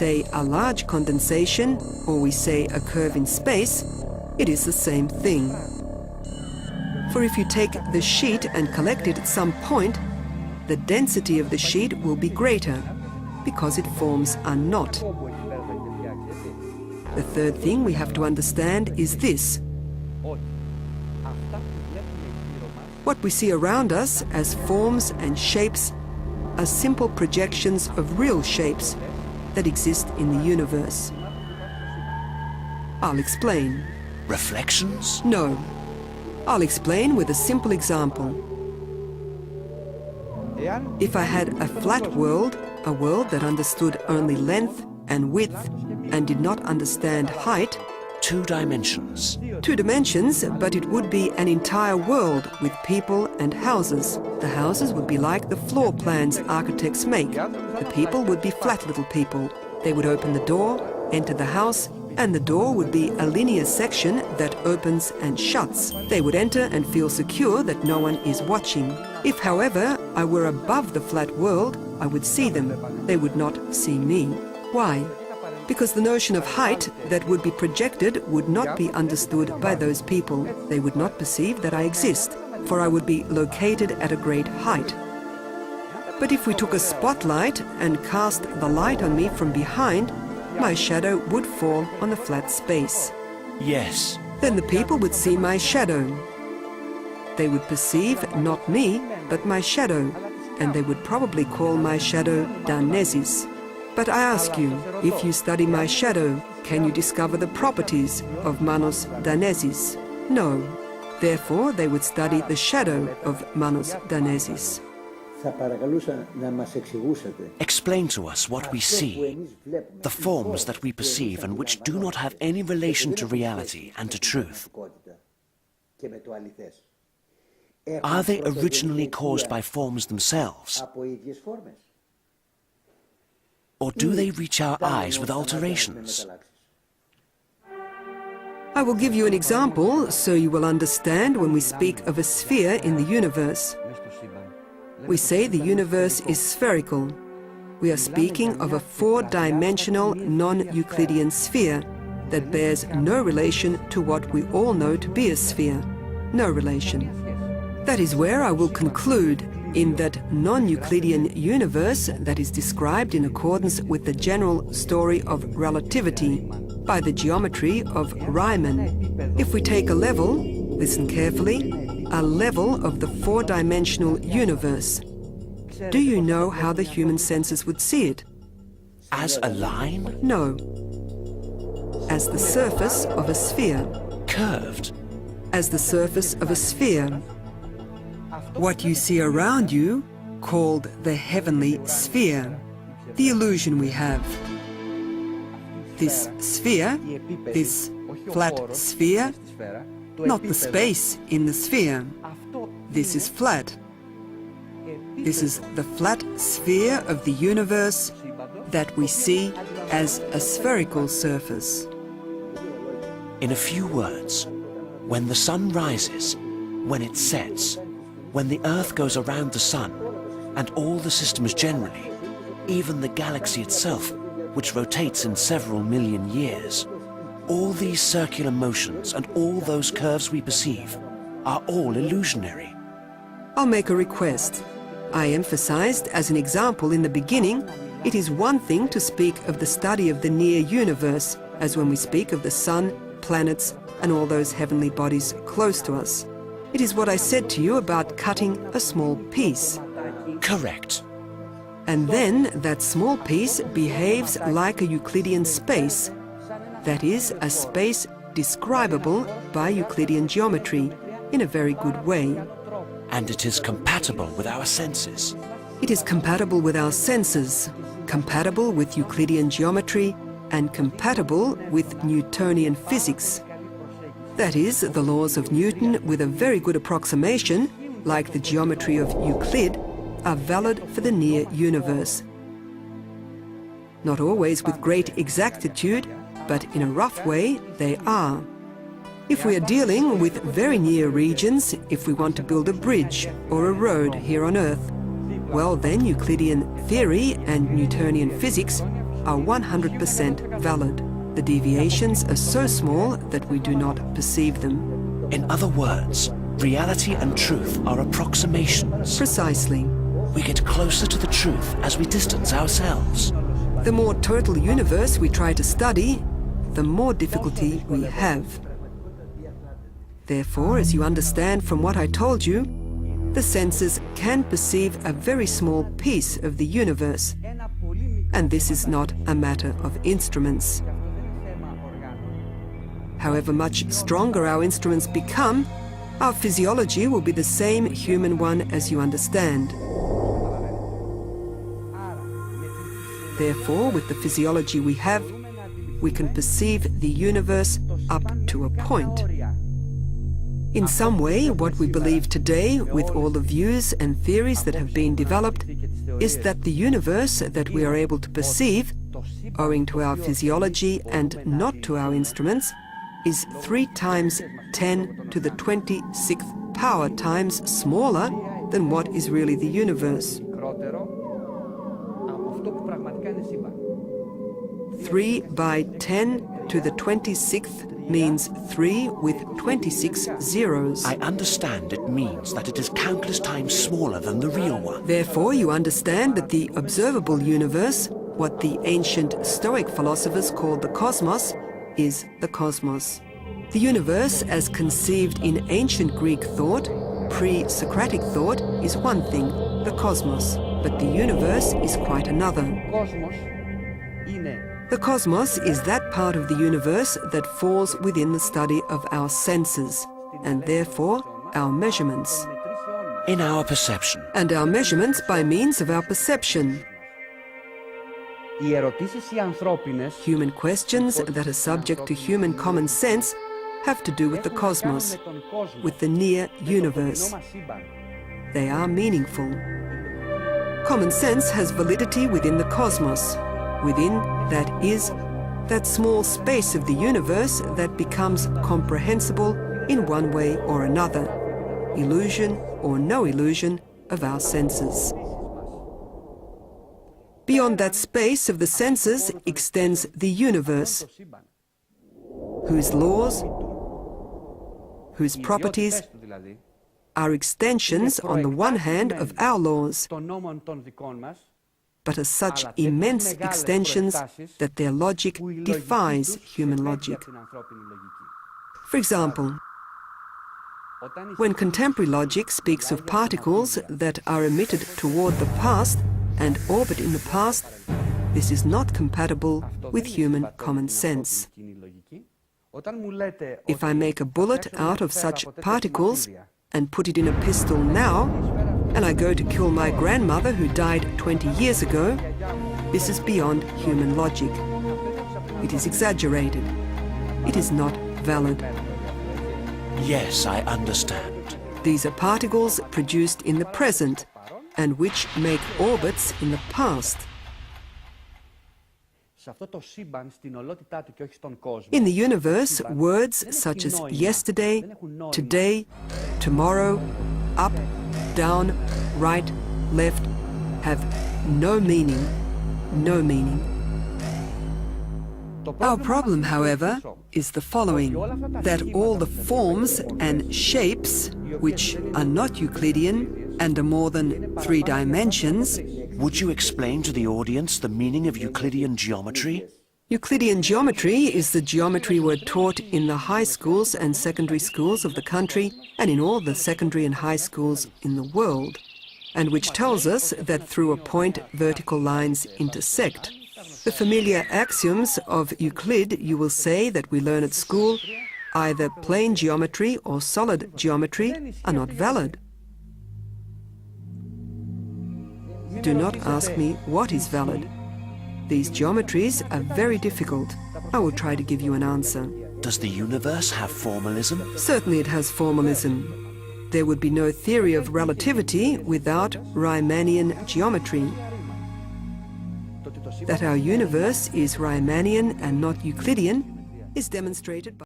say a large condensation or we say a curve in space, it is the same thing. For if you take the sheet and collect it at some point, the density of the sheet will be greater because it forms a knot. The third thing we have to understand is this. What we see around us as forms and shapes are simple projections of real shapes that exist in the universe. I'll explain. Reflections? No. I'll explain with a simple example. If I had a flat world, a world that understood only length and width and did not understand height, 2 dimensions. 2 dimensions, but it would be an entire world with people and houses. The houses would be like the floor plans architects make. The people would be flat little people. They would open the door, enter the house, and the door would be a linear section that opens and shuts. They would enter and feel secure that no one is watching. If, however, I were above the flat world, I would see them. They would not see me. Why? Because the notion of height that would be projected would not be understood by those people. They would not perceive that I exist, for I would be located at a great height. But if we took a spotlight and cast the light on me from behind, my shadow would fall on the flat space. Yes. Then the people would see my shadow. They would perceive not me, but my shadow, and they would probably call my shadow Danesis. But I ask you, if you study my shadow, can you discover the properties of Manos Danesis? No. Therefore, they would study the shadow of Manos Danesis. Explain to us what we see, the forms that we perceive and which do not have any relation to reality and to truth. Are they originally caused by forms themselves? Or do they reach our eyes with alterations? I will give you an example so you will understand when we speak of a sphere in the universe. We say the universe is spherical. We are speaking of a 4-dimensional non-Euclidean sphere that bears no relation to what we all know to be a sphere. No relation. That is where I will conclude, in that non-Euclidean universe that is described in accordance with the general story of relativity by the geometry of Riemann. If we take a level, listen carefully, a level of the 4-dimensional universe, do you know how the human senses would see it? As a line? No. As the surface of a sphere. Curved? As the surface of a sphere. What you see around you, called the heavenly sphere, the illusion we have. This sphere, this flat sphere, not the space in the sphere. This is flat. This is the flat sphere of the universe that we see as a spherical surface. In a few words, when the sun rises, when it sets, when the Earth goes around the sun, and all the systems generally, even the galaxy itself, which rotates in several million years, all these circular motions and all those curves we perceive are all illusionary. I'll make a request. I emphasized as an example in the beginning, it is one thing to speak of the study of the near universe, as when we speak of the sun, planets, and all those heavenly bodies close to us. It is what I said to you about cutting a small piece. Correct. And then that small piece behaves like a Euclidean space, that is, a space describable by Euclidean geometry in a very good way. And it is compatible with our senses. It is compatible with our senses, compatible with Euclidean geometry, and compatible with Newtonian physics. That is, the laws of Newton with a very good approximation, like the geometry of Euclid, are valid for the near universe. Not always with great exactitude, but in a rough way they are. If we are dealing with very near regions, if we want to build a bridge or a road here on Earth, well then Euclidean theory and Newtonian physics are 100% valid. The deviations are so small that we do not perceive them. In other words, reality and truth are approximations. Precisely. We get closer to the truth as we distance ourselves. The more total universe we try to study, the more difficulty we have. Therefore, as you understand from what I told you, the senses can perceive a very small piece of the universe, and this is not a matter of instruments. However much stronger our instruments become, our physiology will be the same human one as you understand. Therefore, with the physiology we have, we can perceive the universe up to a point. In some way, what we believe today, with all the views and theories that have been developed, is that the universe that we are able to perceive, owing to our physiology and not to our instruments, is 3 times 10 to the 26th power times smaller than what is really the universe. 3 by 10 to the 26th means 3 with 26 zeros. I understand it means that it is countless times smaller than the real one. Therefore, you understand that the observable universe, what the ancient Stoic philosophers called the cosmos, is the cosmos. The universe, as conceived in ancient Greek thought, pre-Socratic thought, is one thing, the cosmos, but the universe is quite another. The cosmos is that part of the universe that falls within the study of our senses, and therefore our measurements. In our perception. And our measurements by means of our perception. Human questions that are subject to human common sense have to do with the cosmos, with the near universe. They are meaningful. Common sense has validity within the cosmos. Within, that is, that small space of the universe that becomes comprehensible in one way or another, illusion or no illusion of our senses. Beyond that space of the senses extends the universe, whose laws, whose properties are extensions on the one hand of our laws, but are such immense extensions that their logic defies human logic. For example, when contemporary logic speaks of particles that are emitted toward the past and orbit in the past, this is not compatible with human common sense. If I make a bullet out of such particles and put it in a pistol now, and I go to kill my grandmother who died 20 years ago, this is beyond human logic. It is exaggerated. It is not valid. Yes, I understand. These are particles produced in the present and which make orbits in the past. In the universe, words such as yesterday, today, tomorrow, up, down, right, left, have no meaning, no meaning. Our problem, however, is the following, that all the forms and shapes, which are not Euclidean and are more than 3 dimensions. Would you explain to the audience the meaning of Euclidean geometry? Euclidean geometry is the geometry we're taught in the high schools and secondary schools of the country and in all the secondary and high schools in the world, and which tells us that through a point vertical lines intersect. The familiar axioms of Euclid, you will say, that we learn at school, either plane geometry or solid geometry, are not valid. Do not ask me what is valid. These geometries are very difficult. I will try to give you an answer. Does the universe have formalism? Certainly it has formalism. There would be no theory of relativity without Riemannian geometry. That our universe is Riemannian and not Euclidean is demonstrated by